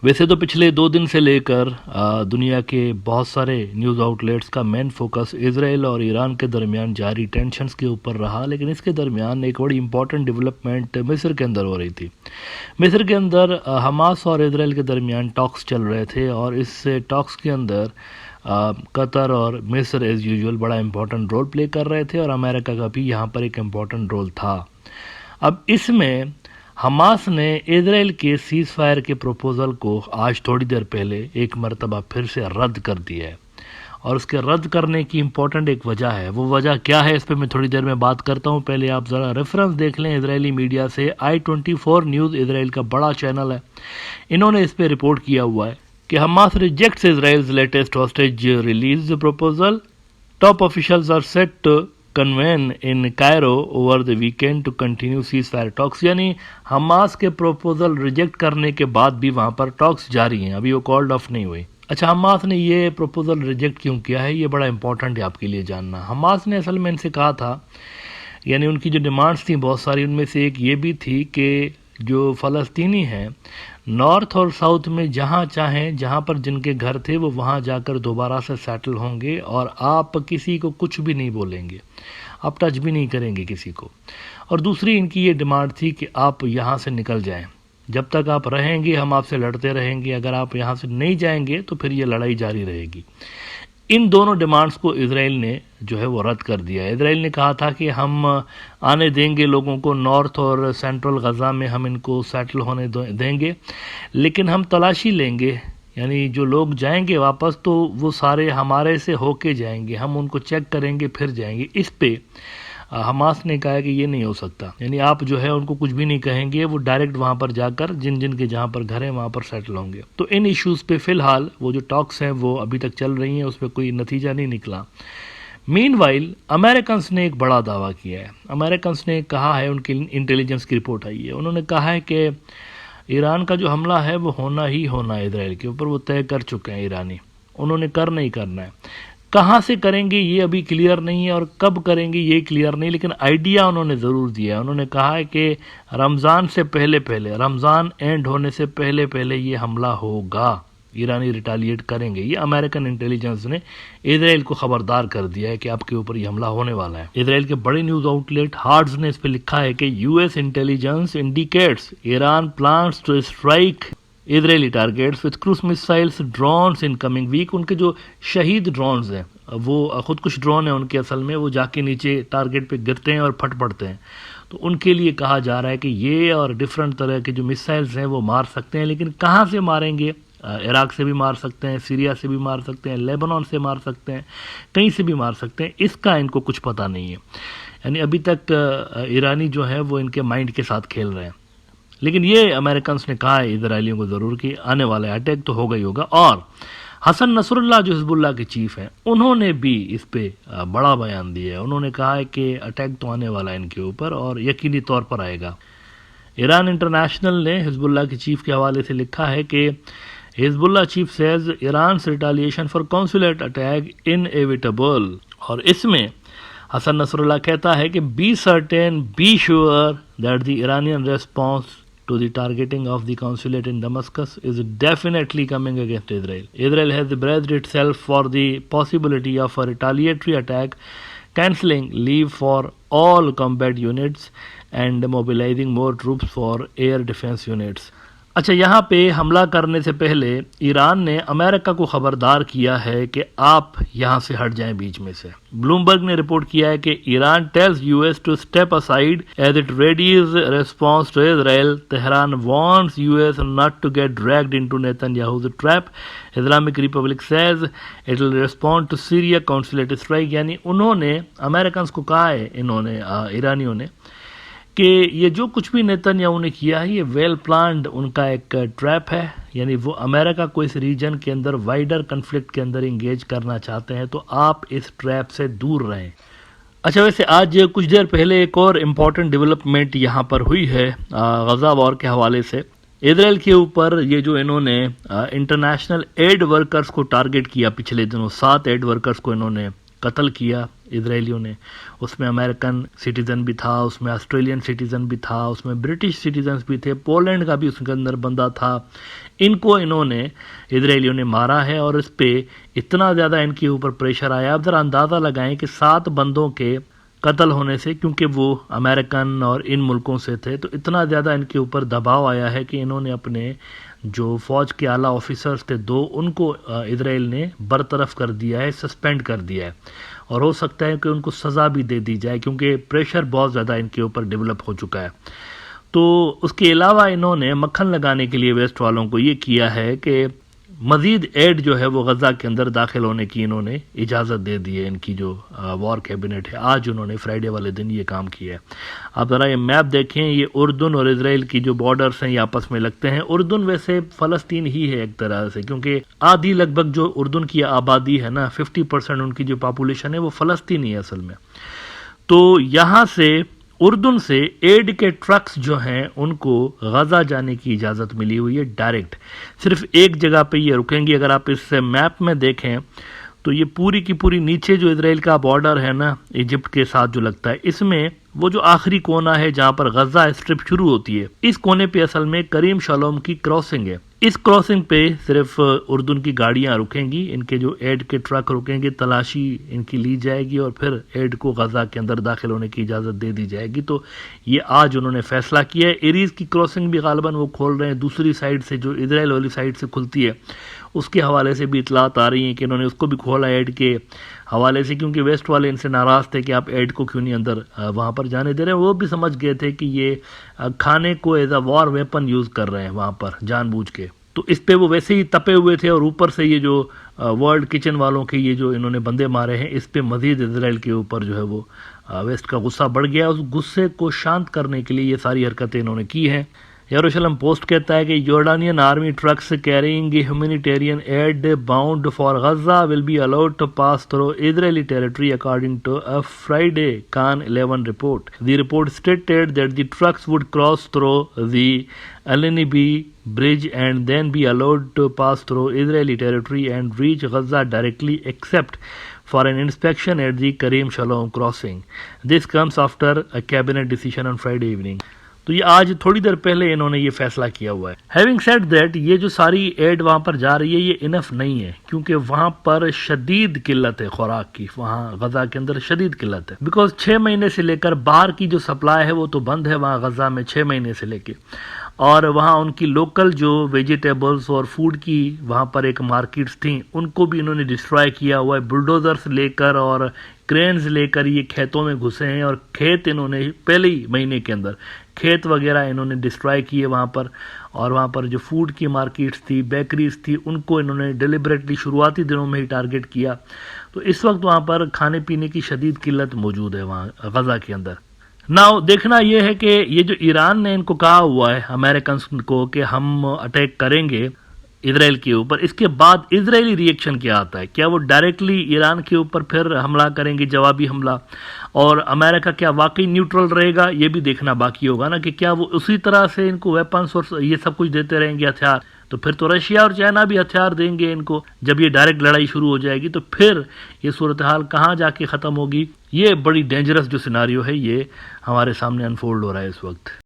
वैसे तो पिछले 2 दिन से लेकर दुनिया के बहुत सारे न्यूज़ आउटलेट्स का मेन फोकस इसराइल और ईरान के दरमियान जारी टेंशन्स के ऊपर रहा, लेकिन इसके दरमियान एक बड़ी इंपॉर्टेंट डेवलपमेंट मिस्र के अंदर हो रही थी। मिस्र के अंदर हमास और इसराइल के दरमियान टॉक्स चल रहे थे और इस टॉक्स के अंदर कतर और मिस्र एज़ यूजुअल बड़ा इंपॉर्टेंट रोल प्ले कर रहे थे और अमेरिका का भी यहाँ पर एक इम्पॉर्टेंट रोल था। अब इसमें हमास ने इजराइल के सीज़ फायर के प्रपोज़ल को आज थोड़ी देर पहले एक मरतबा फिर से रद्द कर दिया है और उसके रद्द करने की इम्पोर्टेंट एक वजह है। वो वजह क्या है, इस पर मैं थोड़ी देर में बात करता हूँ। पहले आप ज़रा रेफरेंस देख लें इजरायली मीडिया से। i24 न्यूज़ इसराइल का बड़ा चैनल है, इन्होंने इस पर रिपोर्ट किया हुआ है कि Hamas rejects Israel's latest hostage release proposal. Top officials are set to convene in Cairo over the weekend to continue ceasefire talks. यानी हमास के प्रपोजल रिजेक्ट करने के बाद भी वहाँ पर टॉक्स जारी हैं, अभी वो कॉल्ड ऑफ नहीं हुई। अच्छा, हमास ने ये प्रपोजल रिजेक्ट क्यों किया है, ये बड़ा इंपॉर्टेंट है आपके लिए जानना। हमास ने असल में इनसे कहा था, यानी उनकी जो डिमांड्स थी बहुत सारी, उनमें से एक ये भी थी कि जो फ़लस्तीनी हैं नॉर्थ और साउथ में जहाँ चाहें, जहाँ पर जिनके घर थे वो वहाँ जाकर दोबारा से सेटल होंगे और आप किसी को कुछ भी नहीं बोलेंगे, आप टच भी नहीं करेंगे किसी को। और दूसरी इनकी ये डिमांड थी कि आप यहाँ से निकल जाएं, जब तक आप रहेंगे हम आपसे लड़ते रहेंगे, अगर आप यहाँ से नहीं जाएंगे तो फिर ये लड़ाई जारी रहेगी। इन दोनों डिमांड्स को इसराइल ने जो है वो रद्द कर दिया है। इसराइल ने कहा था कि हम आने देंगे लोगों को, नॉर्थ और सेंट्रल गज़ा में हम इनको सेटल होने देंगे, लेकिन हम तलाशी लेंगे, यानी जो लोग जाएंगे वापस तो वो सारे हमारे से होके जाएंगे, हम उनको चेक करेंगे फिर जाएंगे। इस पे हमास ने कहा है कि ये नहीं हो सकता, यानी आप जो है उनको कुछ भी नहीं कहेंगे, वो डायरेक्ट वहाँ पर जाकर जिन जिन के जहाँ पर घर है वहाँ पर सेटल होंगे। तो इन इश्यूज़ पे फ़िलहाल वो जो टॉक्स हैं वो अभी तक चल रही हैं, उस पर कोई नतीजा नहीं निकला। मीनवाइल अमेरिकन्स ने एक बड़ा दावा किया है। अमेरिकन्स ने कहा है, उनकी इंटेलिजेंस की रिपोर्ट आई है, उन्होंने कहा है कि ईरान का जो हमला है वो होना ही होना है इसराइल के ऊपर, वो तय कर चुके हैं ईरानी, उन्होंने करना ही करना है। कहाँ से करेंगे ये अभी क्लियर नहीं है और कब करेंगे ये क्लियर नहीं, लेकिन आइडिया उन्होंने ज़रूर दिया है। उन्होंने कहा है कि रमज़ान से पहले पहले, रमज़ान एंड होने से पहले पहले ये हमला होगा, ईरानी रिटालिएट करेंगे। ये अमेरिकन इंटेलिजेंस ने इसराइल को खबरदार कर दिया है कि आपके ऊपर ये हमला होने वाला है। इसराइल के बड़े न्यूज़ आउटलेट हार्ट्स ने इस पर लिखा है कि US intelligence indicates Iran plans to strike Israeli targets with cruise missiles drones in coming week. उनके जो शहीद ड्रोन्स हैं, वो खुद कुछ ड्रोन है उनके, असल में वो जाके नीचे टारगेट पे गिरते हैं और फट पड़ते हैं, तो उनके लिए कहा जा रहा है कि ये और डिफरेंट तरह के जो मिसाइल्स हैं वो मार सकते हैं, लेकिन कहाँ से मारेंगे, इराक से भी मार सकते हैं, सीरिया से भी मार सकते हैं, लेबनान से मार सकते हैं, कहीं से भी मार सकते हैं, इसका इनको कुछ पता नहीं है। यानी अभी तक ईरानी जो है वो इनके माइंड के साथ खेल रहे हैं। लेकिन ये अमेरिकन्स ने कहा है इजरायलियों को ज़रूर कि आने वाला है अटैक तो होगा ही होगा। और हसन नसरुल्लाह जो हिजबुल्लाह के चीफ हैं, उन्होंने भी इस पे बड़ा बयान दिया है। उन्होंने कहा है कि अटैक तो आने वाला है इनके ऊपर और यकीनी तौर पर आएगा। ईरान इंटरनेशनल ने हिजबुल्लाह के चीफ के हवाले से लिखा है कि Hezbollah chief says Iran's retaliation for consulate attack inevitable. और इसमें हसन नसरुल्लाह कहता है कि be certain, be sure that the Iranian response to the targeting of the consulate in Damascus is definitely coming against Israel. Israel has braced itself for the possibility of a retaliatory attack, cancelling leave for all combat units and mobilizing more troops for air defense units. अच्छा, यहाँ पे हमला करने से पहले Iran ने America को खबरदार किया है कि आप यहाँ से हट जाएं बीच में से। ब्लूमबर्ग ने रिपोर्ट किया है कि Iran tells US to step aside as it readies response to Israel. Tehran wants US not to get dragged into Netanyahu's trap. Islamic Republic says it will respond to Syria consulate strike. यानी उन्होंने Americans को कहा है, इन्होंने ईरानियों ने, कि ये जो कुछ भी नेतन्याहू ने किया है ये वेल प्लान्ड उनका एक ट्रैप है, यानी वो अमेरिका को इस रीजन के अंदर वाइडर कन्फ्लिक्ट के अंदर इंगेज करना चाहते हैं, तो आप इस ट्रैप से दूर रहें। अच्छा, वैसे आज कुछ देर पहले एक और इम्पॉर्टेंट डेवलपमेंट यहाँ पर हुई है गज़ा वॉर के हवाले से। इसराइल के ऊपर ये जो इन्होंने इंटरनेशनल एड वर्कर्स को टारगेट किया पिछले दिनों, 7 एड वर्कर्स को इन्होंने قتل کیا اسرائیلیوں نے. اس میں امریکن سٹیزن بھی تھا, اس میں آسٹریلین سٹیزن بھی تھا, اس میں برٹش سٹیزنز بھی تھے, پولینڈ کا بھی اس کے اندر بندہ تھا. ان کو انہوں نے اسرائیلیوں نے مارا ہے اور اس پہ اتنا زیادہ ان کے اوپر پریشر آیا. اب ذرا اندازہ لگائیں کہ 7 بندوں کے قتل ہونے سے, کیونکہ وہ امریکن اور ان ملکوں سے تھے, تو اتنا زیادہ ان کے اوپر دباؤ آیا ہے کہ انہوں نے اپنے جو فوج کے اعلیٰ آفیسرز تھے 2 ان کو اسرائیل نے برطرف کر دیا ہے, سسپینڈ کر دیا ہے, اور ہو سکتا ہے کہ ان کو سزا بھی دے دی جائے کیونکہ پریشر بہت زیادہ ان کے اوپر ڈیولپ ہو چکا ہے. تو اس کے علاوہ انہوں نے مکھن لگانے کے لیے ویسٹ والوں کو یہ کیا ہے کہ مزید ایڈ جو ہے وہ غزہ کے اندر داخل ہونے کی انہوں نے اجازت دے دی ہے. ان کی جو وار کیبنٹ ہے, آج انہوں نے فرائیڈے والے دن یہ کام کیا ہے. آپ ذرا یہ میپ دیکھیں, یہ اردن اور اسرائیل کی جو بارڈرز ہیں یہ آپس میں لگتے ہیں. اردن ویسے فلسطین ہی ہے ایک طرح سے, کیونکہ آدھی لگ بھگ جو اردن کی آبادی ہے نا, 50% ان کی جو پاپولیشن ہے وہ فلسطینی ہے اصل میں. تو یہاں سے اردن سے ایڈ کے ٹرکس جو ہیں ان کو غزہ جانے کی اجازت ملی ہوئی ہے ڈائریکٹ. صرف ایک جگہ پہ یہ رکیں گی. اگر آپ اس میپ میں دیکھیں تو یہ پوری کی پوری نیچے جو اسرائیل کا بارڈر ہے نا ایجپٹ کے ساتھ جو لگتا ہے, اس میں وہ جو آخری کونا ہے جہاں پر غزہ اسٹرپ شروع ہوتی ہے, اس کونے پہ اصل میں کریم شالوم کی کراسنگ ہے. اس کراسنگ پہ صرف اردن کی گاڑیاں رکیں گی, ان کے جو ایڈ کے ٹرک رکیں گے, تلاشی ان کی لی جائے گی اور پھر ایڈ کو غزہ کے اندر داخل ہونے کی اجازت دے دی جائے گی. تو یہ آج انہوں نے فیصلہ کیا ہے. ایریز کی کراسنگ بھی غالباً وہ کھول رہے ہیں, دوسری سائڈ سے جو اسرائیل والی سائڈ سے کھلتی ہے اس کے حوالے سے بھی اطلاعات آ رہی ہیں کہ انہوں نے اس کو بھی کھولا ایڈ کے حوالے سے, کیونکہ ویسٹ والے ان سے ناراض تھے کہ آپ ایڈ کو کیوں نہیں اندر وہاں پر جانے دے رہے ہیں. وہ بھی سمجھ گئے تھے کہ یہ کھانے کو as a war weapon use کر رہے ہیں وہاں پر جان بوجھ کے. تو اس پہ وہ ویسے ہی تپے ہوئے تھے, اور اوپر سے یہ جو ورلڈ کچن والوں کے یہ جو انہوں نے بندے مارے ہیں, اس پہ مزید اسرائیل کے اوپر جو ہے وہ ویسٹ کا غصہ بڑھ گیا. اس غصے کو شانت کرنے کے لیے یہ ساری حرکتیں انہوں نے کی ہیں. یروشلم پوسٹ کہتا ہے کہ Jordanian army trucks carrying humanitarian aid bound for Gaza will be allowed to pass through Israeli territory according to a Friday Kan 11 report. The report stated that the trucks would cross through the Al-Nibi bridge and then be allowed to pass through Israeli territory and reach Gaza directly except for an inspection at the Karim Shalom crossing. This comes after a cabinet decision on Friday evening. تو یہ آج تھوڑی دیر پہلے انہوں نے یہ فیصلہ کیا ہوا ہے. ہیونگ سیڈ دیٹ, یہ جو ساری ایڈ وہاں پر جا رہی ہے یہ انف نہیں ہے, کیونکہ وہاں پر شدید قلت ہے خوراک کی, وہاں غزہ کے اندر شدید قلت ہے. بیکاز 6 مہینے سے لے کر باہر کی جو سپلائی ہے وہ تو بند ہے وہاں غزہ میں 6 مہینے سے لے کے, اور وہاں ان کی لوکل جو ویجیٹیبلز اور فوڈ کی وہاں پر ایک مارکیٹس تھیں ان کو بھی انہوں نے ڈسٹرائے کیا ہوا ہے. بلڈوزرز لے کر اور کرینز لے کر یہ کھیتوں میں گھسے ہیں, اور کھیت انہوں نے پہلے ہی مہینے کے اندر کھیت وغیرہ انہوں نے ڈسٹرائے کیے وہاں پر, اور وہاں پر جو فوڈ کی مارکیٹس تھی, بیکریز تھی, ان کو انہوں نے ڈیلیبریٹلی شروعاتی دنوں میں ہی ٹارگٹ کیا. تو اس وقت وہاں پر کھانے پینے کی شدید قلت موجود ہے وہاں غزہ کے اندر. ناؤ دیکھنا یہ ہے کہ یہ جو ایران نے ان کو کہا ہوا ہے امریکنس کو کہ ہم اٹیک کریں گے اسرائیل کے اوپر, اس کے بعد اسرائیلی ری ایکشن کیا آتا ہے. کیا وہ ڈائریکٹلی ایران کے اوپر پھر حملہ کریں گے, جوابی حملہ, اور امریکہ کیا واقعی نیوٹرل رہے گا, یہ بھی دیکھنا باقی ہوگا نا, کہ کیا وہ اسی طرح سے ان کو ویپنس اور یہ سب کچھ دیتے رہیں گے, ہتھیار. تو پھر تو رشیا اور چائنا بھی ہتھیار دیں گے ان کو. جب یہ ڈائریکٹ لڑائی شروع ہو جائے گی تو پھر یہ صورتحال کہاں جا کے ختم ہوگی. یہ بڑی ڈینجرس جو سیناریو ہے یہ ہمارے سامنے انفولڈ ہو رہا ہے اس وقت.